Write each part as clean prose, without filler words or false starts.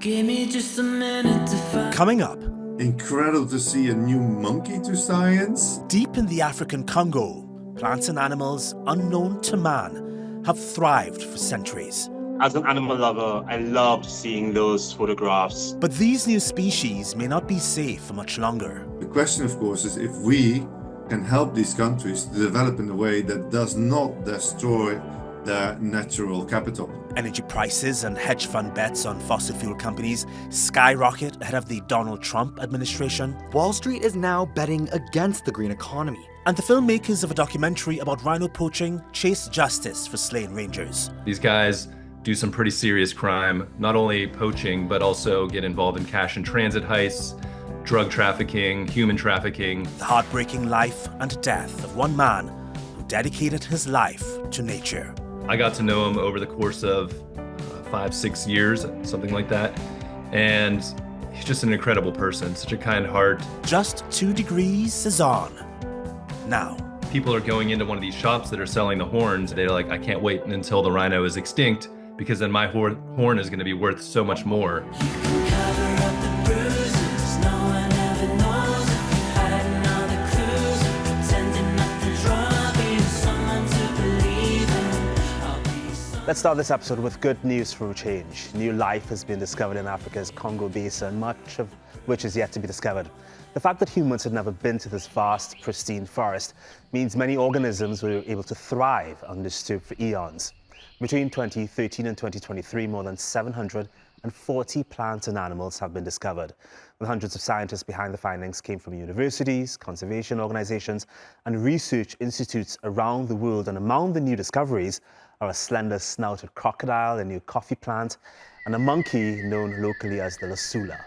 Give me just a minute to find. Coming up, incredible to see a new monkey to science. Deep in the African Congo, plants and animals unknown to man have thrived for centuries. As an animal lover, I loved seeing those photographs. But these new species may not be safe for much longer. The question, of course, is if we can help these countries to develop in a way that does not destroy their natural capital. Energy prices and hedge fund bets on fossil fuel companies skyrocket ahead of the Donald Trump administration. Wall Street is now betting against the green economy. And the filmmakers of a documentary about rhino poaching chase justice for slain rangers. These guys do some pretty serious crime, not only poaching, but also get involved in cash and transit heists, drug trafficking, human trafficking. The heartbreaking life and death of one man who dedicated his life to nature. I got to know him over the course of 5-6 years, something like that. And he's just an incredible person, such a kind heart. Just 2 Degrees is on now. People are going into one of these shops that are selling the horns. They're like, I can't wait until the rhino is extinct, because then my horn is going to be worth so much more. You can cover up the bruises. No one ever knows if you had another cruise. Pretending nothing's wrong, being someone to believe in. I'll be someone. Let's start this episode with good news for a change. New life has been discovered in Africa's Congo basin, much of which is yet to be discovered. The fact that humans had never been to this vast, pristine forest means many organisms were able to thrive undisturbed for eons. Between 2013 and 2023, more than 740 plants and animals have been discovered. The hundreds of scientists behind the findings came from universities, conservation organizations, and research institutes around the world. And among the new discoveries are a slender-snouted crocodile, a new coffee plant, and a monkey known locally as the lasula.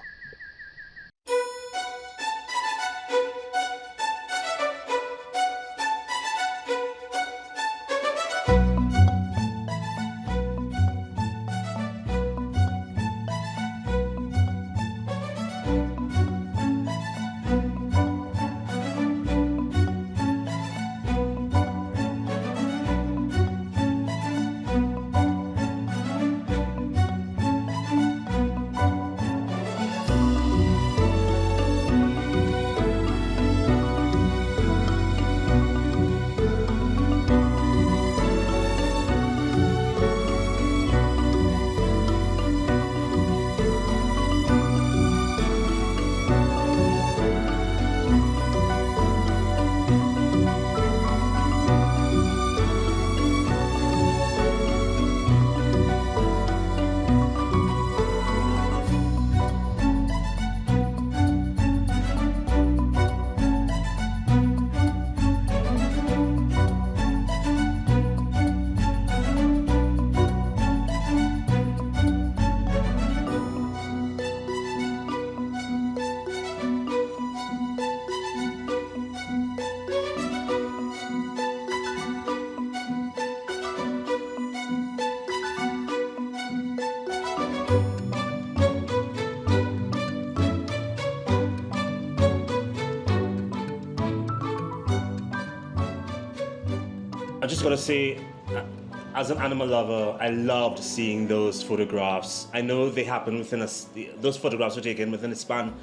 I just gotta say, as an animal lover, I loved seeing those photographs. I know they happened those photographs were taken within a span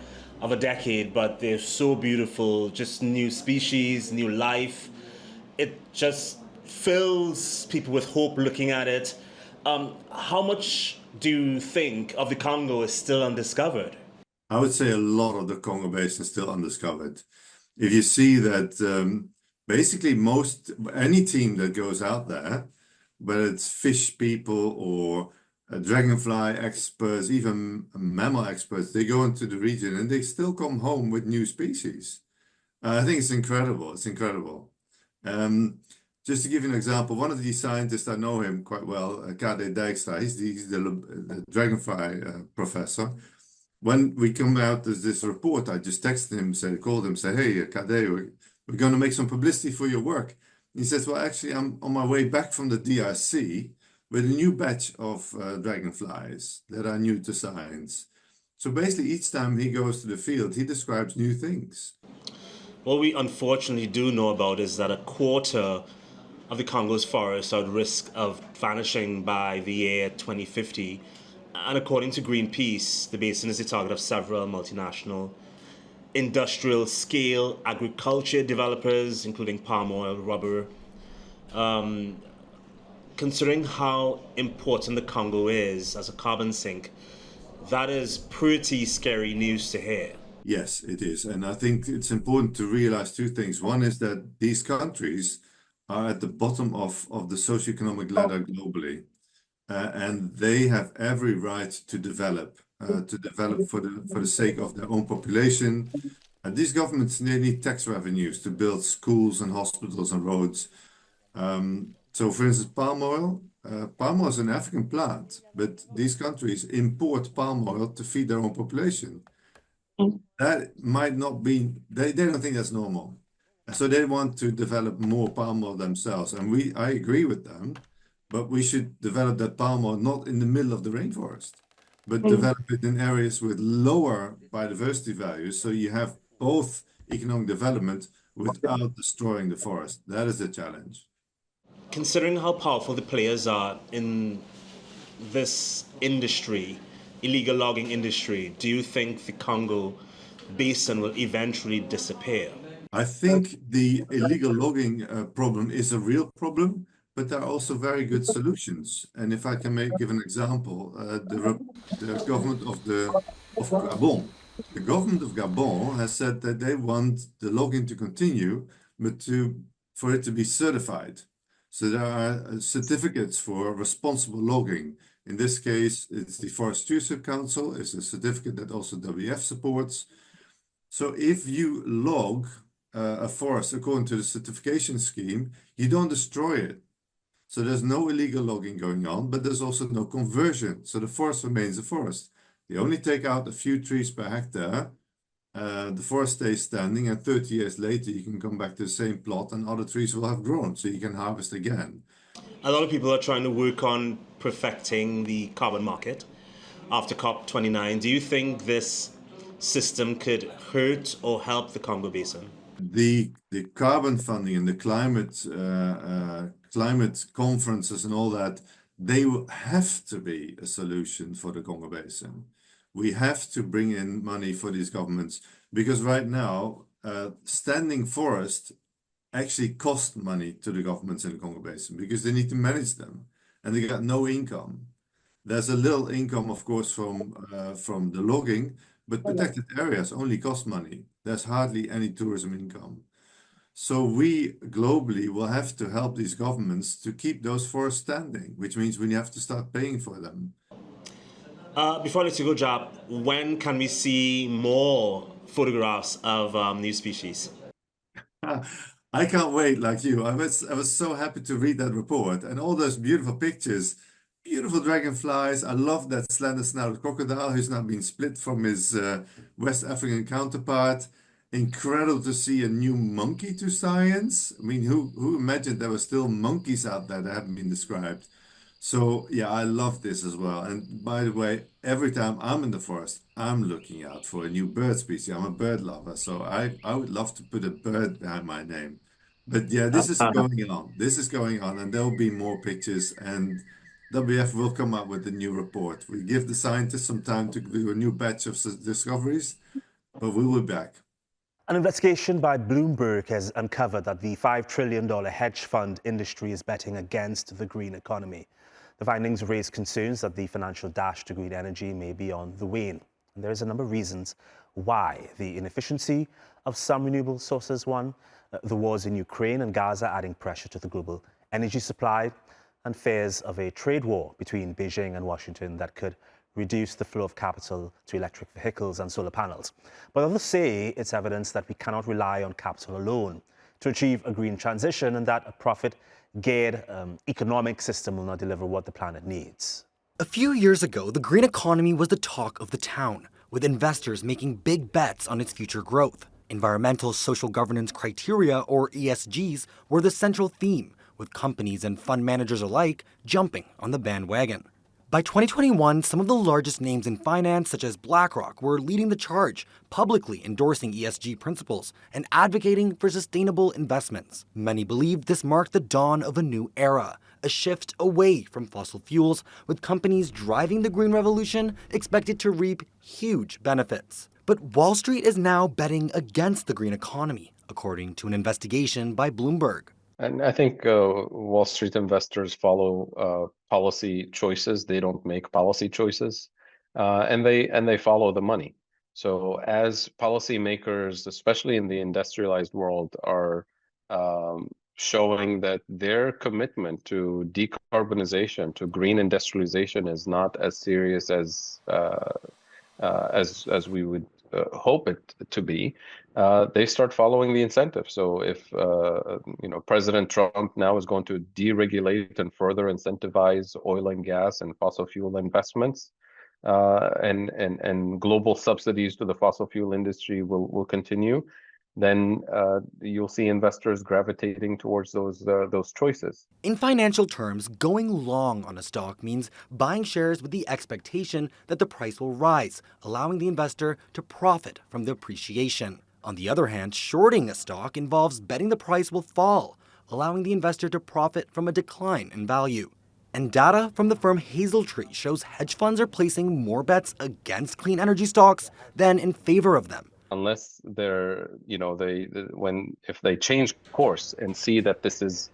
of a decade, but they're so beautiful, just new species, new life. It just fills people with hope looking at it. How much do you think of the Congo is still undiscovered? I would say a lot of the Congo basin is still undiscovered. If you see that basically any team that goes out there, whether it's fish people or dragonfly experts, even mammal experts, they go into the region and they still come home with new species. I think it's incredible. It's incredible. Just to give you an example, one of these scientists, I know him quite well, Kaboub, he's the dragonfly professor. When we come out with this report, I just texted him, called him, said, hey, Kaboub, we're going to make some publicity for your work. He says, well, actually, I'm on my way back from the DRC with a new batch of dragonflies that are new to science. So basically, each time he goes to the field, he describes new things. What we unfortunately do know about is that a quarter of the Congo's forests are at risk of vanishing by the year 2050. And according to Greenpeace, the basin is the target of several multinational industrial scale agriculture developers, including palm oil, rubber. Considering how important the Congo is as a carbon sink, that is pretty scary news to hear. Yes, it is. And I think it's important to realize two things. One is that these countries are at the bottom of the socioeconomic ladder globally. And they have every right to develop for the sake of their own population. And these governments, they need tax revenues to build schools and hospitals and roads. So, for instance, palm oil is an African plant, but these countries import palm oil to feed their own population. That might not be, they don't think that's normal. So they want to develop more palm oil themselves. And I agree with them, but we should develop that palm oil not in the middle of the rainforest, but develop it in areas with lower biodiversity values. So you have both economic development without destroying the forest. That is the challenge. Considering how powerful the players are in this industry, illegal logging industry, do you think the Congo basin will eventually disappear? I think the illegal logging problem is a real problem, but there are also very good solutions. And if I can give an example, the government of Gabon, the government of Gabon has said that they want the logging to continue, but for it to be certified. So there are certificates for responsible logging. In this case, it's the Forest Stewardship Council. It's a certificate that also WF supports. So if you log a forest according to the certification scheme, you don't destroy it. So there's no illegal logging going on, but there's also no conversion. So the forest remains a forest. You only take out a few trees per hectare. The forest stays standing, and 30 years later, you can come back to the same plot and other trees will have grown, so you can harvest again. A lot of people are trying to work on perfecting the carbon market after COP29. Do you think this system could hurt or help the Congo basin? The carbon funding and the climate conferences and all that, they will have to be a solution for the Congo basin. We have to bring in money for these governments because right now, standing forest actually cost money to the governments in the Congo basin because they need to manage them and they got no income. There's a little income, of course, from the logging, but protected areas only cost money. There's hardly any tourism income. So we globally will have to help these governments to keep those forests standing, which means we have to start paying for them. Before I let you go, Jaap, when can we see more photographs of new species? I can't wait like you. I was so happy to read that report and all those beautiful pictures, beautiful dragonflies. I love that slender-snouted crocodile who's now been split from his West African counterpart. Incredible to see a new monkey to science. I mean, who imagined there were still monkeys out there that haven't been described? So yeah, I love this as well. And by the way, every time I'm in the forest, I'm looking out for a new bird species. I'm a bird lover, so I would love to put a bird behind my name. But yeah, this is going on. This is going on, and there'll be more pictures, and WF will come up with a new report. We give the scientists some time to do a new batch of discoveries, but we will be back. An investigation by Bloomberg has uncovered that the $5 trillion hedge fund industry is betting against the green economy. The findings raise concerns that the financial dash to green energy may be on the wane. And there is a number of reasons why. The inefficiency of some renewable sources, one, the wars in Ukraine and Gaza adding pressure to the global energy supply, and fears of a trade war between Beijing and Washington that could reduce the flow of capital to electric vehicles and solar panels. But others say it's evidence that we cannot rely on capital alone to achieve a green transition and that a profit-geared economic system will not deliver what the planet needs. A few years ago, the green economy was the talk of the town, with investors making big bets on its future growth. Environmental social governance criteria, or ESGs, were the central theme, with companies and fund managers alike jumping on the bandwagon. By 2021, some of the largest names in finance, such as BlackRock, were leading the charge, publicly endorsing ESG principles and advocating for sustainable investments. Many believed this marked the dawn of a new era, a shift away from fossil fuels, with companies driving the green revolution expected to reap huge benefits. But Wall Street is now betting against the green economy, according to an investigation by Bloomberg. And I think Wall Street investors follow policy choices. They don't make policy choices, and they follow the money. So as policymakers, especially in the industrialized world, are showing that their commitment to decarbonization, to green industrialization, is not as serious as we would hope it to be, they start following the incentive. So if President Trump now is going to deregulate and further incentivize oil and gas and fossil fuel investments, and global subsidies to the fossil fuel industry will continue, then you'll see investors gravitating towards those choices. In financial terms, going long on a stock means buying shares with the expectation that the price will rise, allowing the investor to profit from the appreciation. On the other hand, shorting a stock involves betting the price will fall, allowing the investor to profit from a decline in value. And data from the firm Hazeltree shows hedge funds are placing more bets against clean energy stocks than in favor of them. Unless they're, if they change course and see that this is,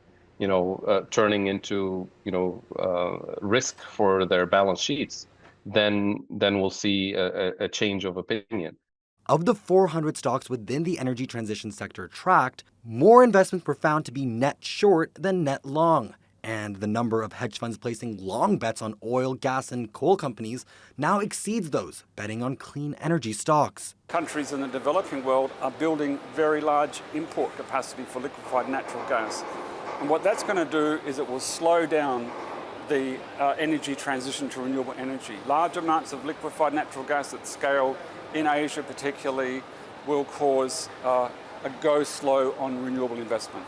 turning into, risk for their balance sheets, then we'll see a change of opinion. Of the 400 stocks within the energy transition sector tracked, more investments were found to be net short than net long. And the number of hedge funds placing long bets on oil, gas, and coal companies now exceeds those betting on clean energy stocks. Countries in the developing world are building very large import capacity for liquefied natural gas. And what that's going to do is it will slow down the energy transition to renewable energy. Large amounts of liquefied natural gas at scale in Asia particularly will cause a go slow on renewable investment.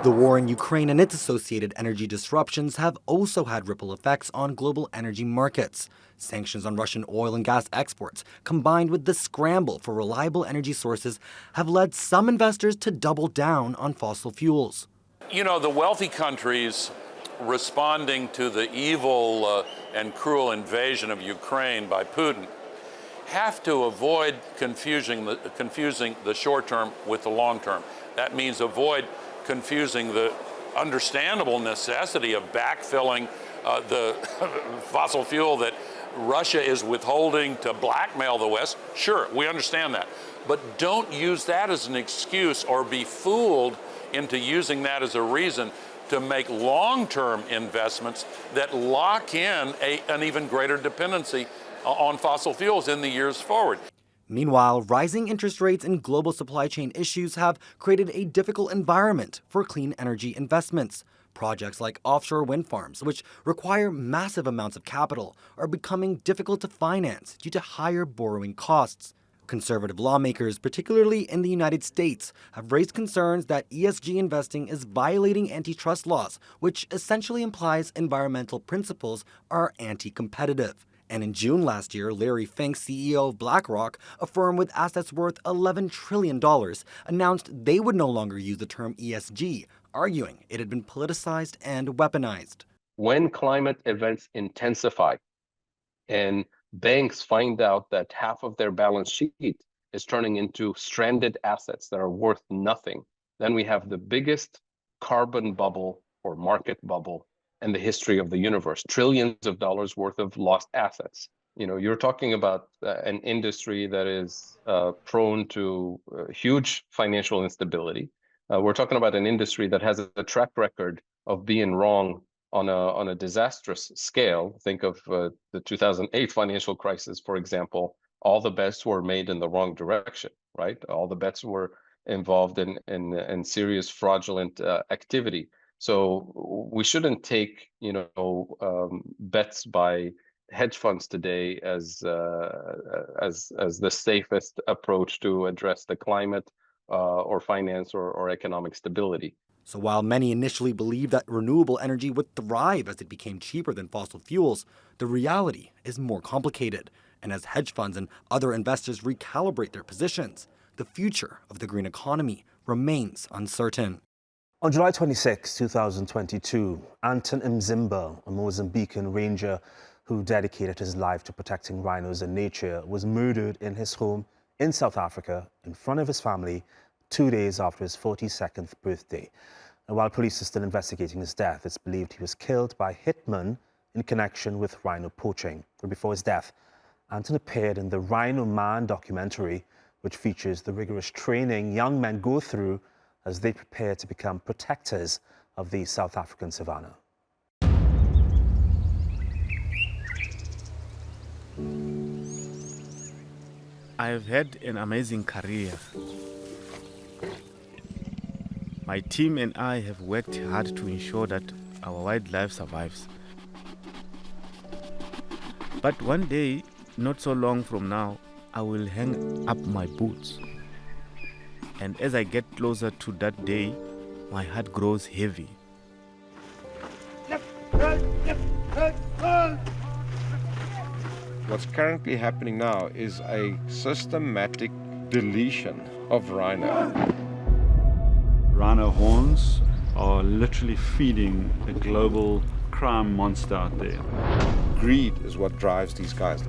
The war in Ukraine and its associated energy disruptions have also had ripple effects on global energy markets. Sanctions on Russian oil and gas exports, combined with the scramble for reliable energy sources, have led some investors to double down on fossil fuels. The wealthy countries responding to the evil and cruel invasion of Ukraine by Putin have to avoid confusing the short term with the long term. That means avoid confusing the understandable necessity of backfilling the fossil fuel that Russia is withholding to blackmail the West. Sure, we understand that. But don't use that as an excuse or be fooled into using that as a reason to make long-term investments that lock in an even greater dependency on fossil fuels in the years forward. Meanwhile, rising interest rates and global supply chain issues have created a difficult environment for clean energy investments. Projects like offshore wind farms, which require massive amounts of capital, are becoming difficult to finance due to higher borrowing costs. Conservative lawmakers, particularly in the United States, have raised concerns that ESG investing is violating antitrust laws, which essentially implies environmental principles are anti-competitive. And in June last year, Larry Fink, CEO of BlackRock, a firm with assets worth $11 trillion, announced they would no longer use the term ESG, arguing it had been politicized and weaponized. When climate events intensify and banks find out that half of their balance sheet is turning into stranded assets that are worth nothing, then we have the biggest carbon bubble or market bubble in the history of the universe, trillions of dollars worth of lost assets. You're talking about an industry that is prone to huge financial instability. We're talking about an industry that has a track record of being wrong on a disastrous scale. Think of the 2008 financial crisis, for example. All the bets were made in the wrong direction, right? All the bets were involved in serious fraudulent activity. So we shouldn't take, bets by hedge funds today as the safest approach to address the climate or finance or economic stability. So while many initially believed that renewable energy would thrive as it became cheaper than fossil fuels, the reality is more complicated. And as hedge funds and other investors recalibrate their positions, the future of the green economy remains uncertain. On July 26, 2022, Anton Mzimba, a Mozambican ranger who dedicated his life to protecting rhinos and nature, was murdered in his home in South Africa in front of his family 2 days after his 42nd birthday. And while police are still investigating his death, it's believed he was killed by hitmen in connection with rhino poaching. But before his death, Anton appeared in the Rhinoman documentary, which features the rigorous training young men go through as they prepare to become protectors of the South African savanna. I've had an amazing career. My team and I have worked hard to ensure that our wildlife survives. But one day, not so long from now, I will hang up my boots. And as I get closer to that day, my heart grows heavy. What's currently happening now is a systematic deletion of rhino. Rhino horns are literally feeding a global crime monster out there. Greed is what drives these guys.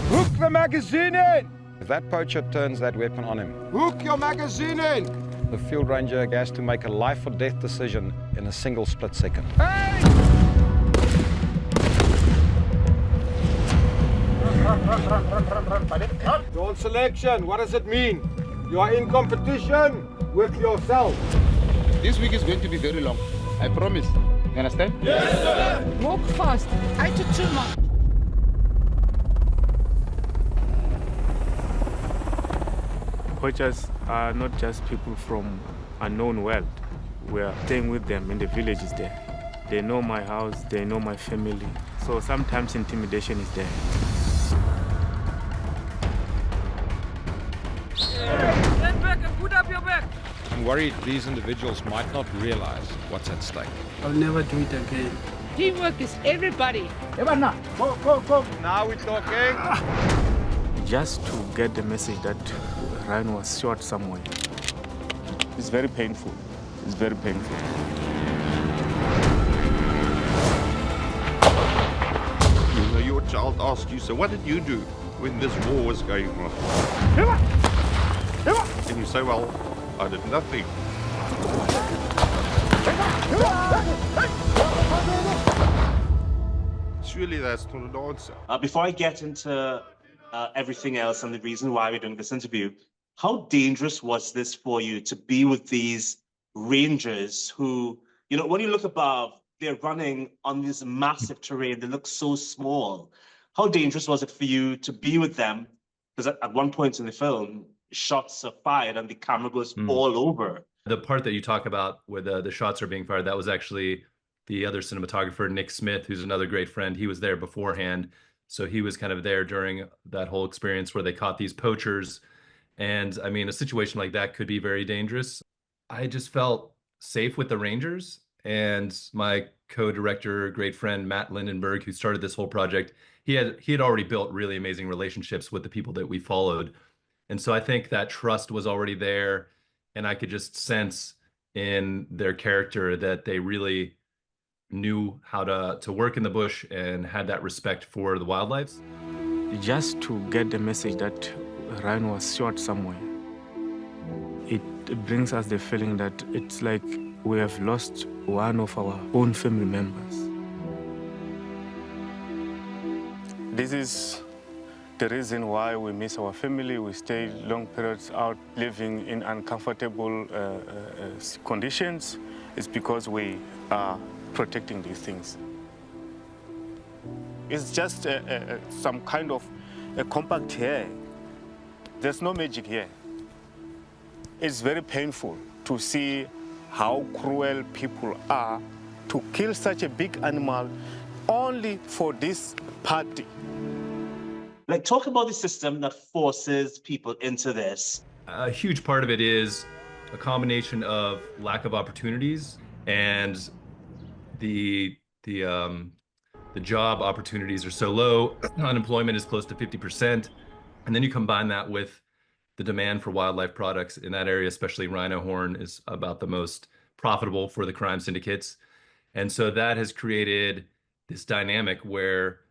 Hook the magazine in! If that poacher turns that weapon on him, hook your magazine in! The field ranger has to make a life or death decision in a single split second. Hey! Your selection, what does it mean? You are in competition with yourself. This week is going to be very long. I promise. You understand? Yes, sir! Walk fast. 8 to 2 miles. Poachers are not just people from unknown world. We are staying with them in the villages there. They know my house, they know my family. So sometimes intimidation is there. Stand back and put up your back. I'm worried these individuals might not realize what's at stake. I'll never do it again. Teamwork is everybody. Go. Now we're talking. Just to get the message that Rhino was shot somewhere. It's very painful. It's very painful. You know, your child asked you, so what did you do when this war was going on? And you say, well, I did nothing. Surely that's not an answer. Before I get into everything else and the reason why we're doing this interview, how dangerous was this for you to be with these rangers who, you know, when you look above, they're running on this massive terrain. They look so small. How dangerous was it for you to be with them? Because at one point in the film, shots are fired and the camera goes all over. The part that you talk about where the shots are being fired, that was actually the other cinematographer, Nick Smith, who's another great friend. He was there beforehand. So he was kind of there during that whole experience where they caught these poachers. And I mean, a situation like that could be very dangerous. I just felt safe with the Rangers, and my co-director, great friend, Matt Lindenberg, who started this whole project, he had already built really amazing relationships with the people that we followed. And so I think that trust was already there, and I could just sense in their character that they really knew how to work in the bush and had that respect for the wildlife. Just to get the message that Rhino was shot somewhere, it brings us the feeling that it's like we have lost one of our own family members. This is the reason why we miss our family. We stay long periods out living in uncomfortable conditions. It's because we are protecting these things. It's just some kind of a compact here. There's no magic here. It's very painful to see how cruel people are to kill such a big animal only for this party. Like, talk about the system that forces people into this. A huge part of it is a combination of lack of opportunities and the job opportunities are so low. Unemployment is close to 50%. And then you combine that with the demand for wildlife products in that area, especially rhino horn, is about the most profitable for the crime syndicates. And so that has created this dynamic where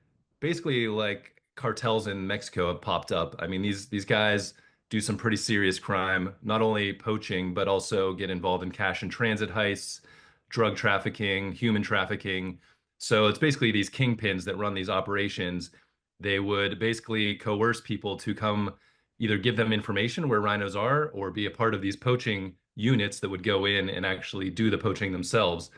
basically like cartels in Mexico have popped up. I mean, these guys do some pretty serious crime, not only poaching, but also get involved in cash and transit heists, drug trafficking, human trafficking. So it's basically these kingpins that run these operations. They would basically coerce people to come either give them information where rhinos are or be a part of these poaching units that would go in and actually do the poaching themselves.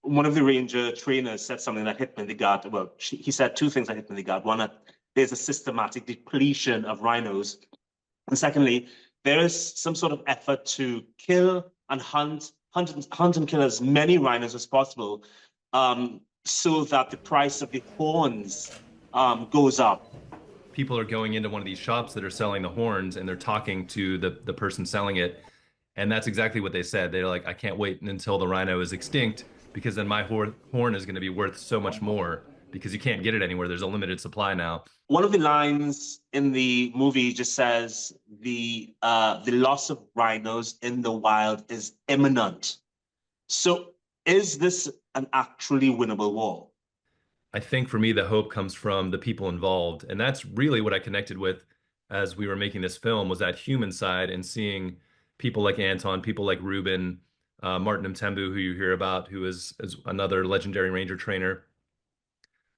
One of the ranger trainers said something that hit me in the gut. Well, he said two things that hit me in the gut. One, that there's a systematic depletion of rhinos. And secondly, there is some sort of effort to kill and hunt and kill as many rhinos as possible, so that the price of the horns goes up. People are going into one of these shops that are selling the horns and they're talking to the person selling it. And that's exactly what they said. They're like, I can't wait until the rhino is extinct because then my horn is going to be worth so much more because you can't get it anywhere. There's a limited supply now. One of the lines in the movie just says the loss of rhinos in the wild is imminent. So is this an actually winnable war? I think for me, the hope comes from the people involved. And that's really what I connected with as we were making this film, was that human side and seeing people like Anton, people like Ruben, Martin Mtembu, who you hear about, who is another legendary ranger trainer.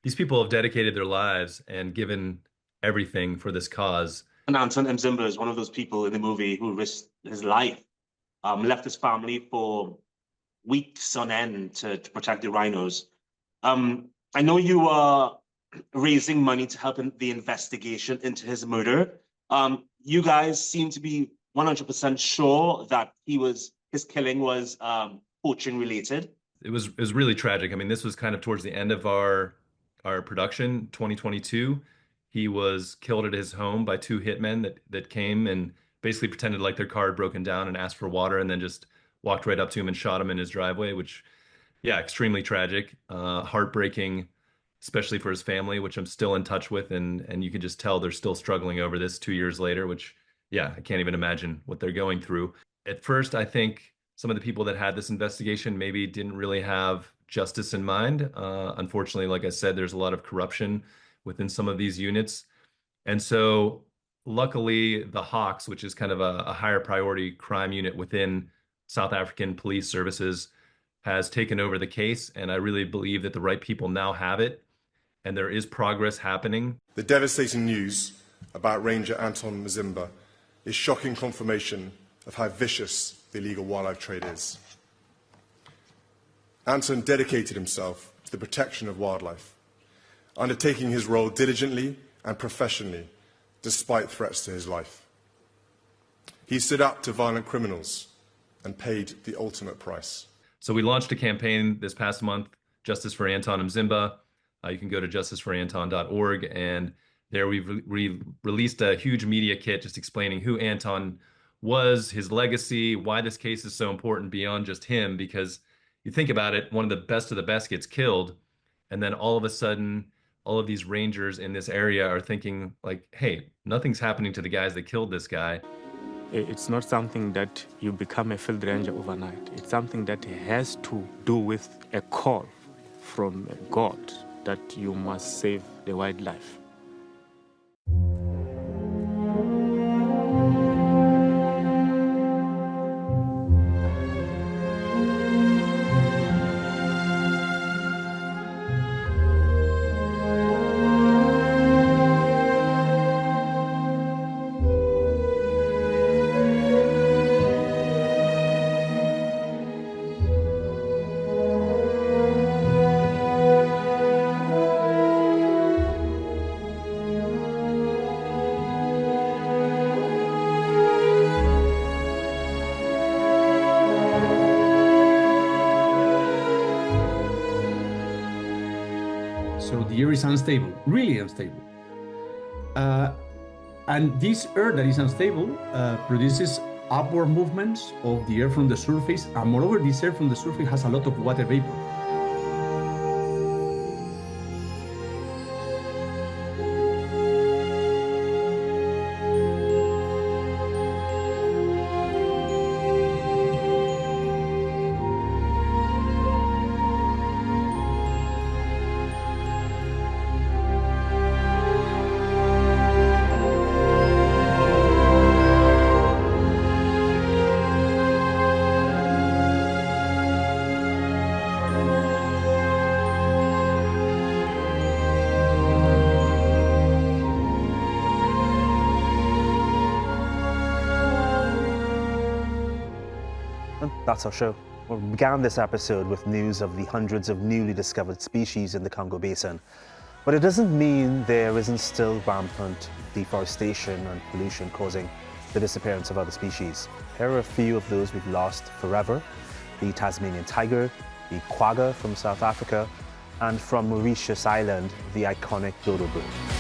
These people have dedicated their lives and given everything for this cause. And Anton Mzimba is one of those people in the movie who risked his life, left his family for weeks on end to protect the rhinos. I know you are raising money to help in the investigation into his murder. You guys seem to be 100% sure that his killing was poaching related. It was really tragic. I mean, this was kind of towards the end of our production, 2022. He was killed at his home by two hitmen that came and basically pretended like their car had broken down and asked for water and then just walked right up to him and shot him in his driveway, which, yeah, extremely tragic, heartbreaking, especially for his family, which I'm still in touch with. And you can just tell they're still struggling over this 2 years later, which, yeah, I can't even imagine what they're going through. At first, I think some of the people that had this investigation maybe didn't really have justice in mind. Unfortunately, like I said, there's a lot of corruption within some of these units. And so luckily, the Hawks, which is kind of a higher priority crime unit within South African police services, has taken over the case. And I really believe that the right people now have it. And there is progress happening. The devastating news about Ranger Anton Mzimba is shocking confirmation of how vicious the illegal wildlife trade is. Anton dedicated himself to the protection of wildlife, undertaking his role diligently and professionally, despite threats to his life. He stood up to violent criminals and paid the ultimate price. So we launched a campaign this past month, Justice for Anton Mzimba. You can go to justiceforanton.org, and there we've released a huge media kit just explaining who Anton was, his legacy, why this case is so important beyond just him, because you think about it, one of the best gets killed, and then all of a sudden, all of these rangers in this area are thinking like, hey, nothing's happening to the guys that killed this guy. It's not something that you become a field ranger overnight. It's something that has to do with a call from God that you must save the wildlife. So the air is unstable, really unstable. And this air that is unstable produces upward movements of the air from the surface, and moreover, this air from the surface has a lot of water vapor. That's our show. We began this episode with news of the hundreds of newly discovered species in the Congo Basin. But it doesn't mean there isn't still rampant deforestation and pollution causing the disappearance of other species. Here are a few of those we've lost forever: the Tasmanian tiger, the quagga from South Africa, and from Mauritius Island, the iconic dodo bird.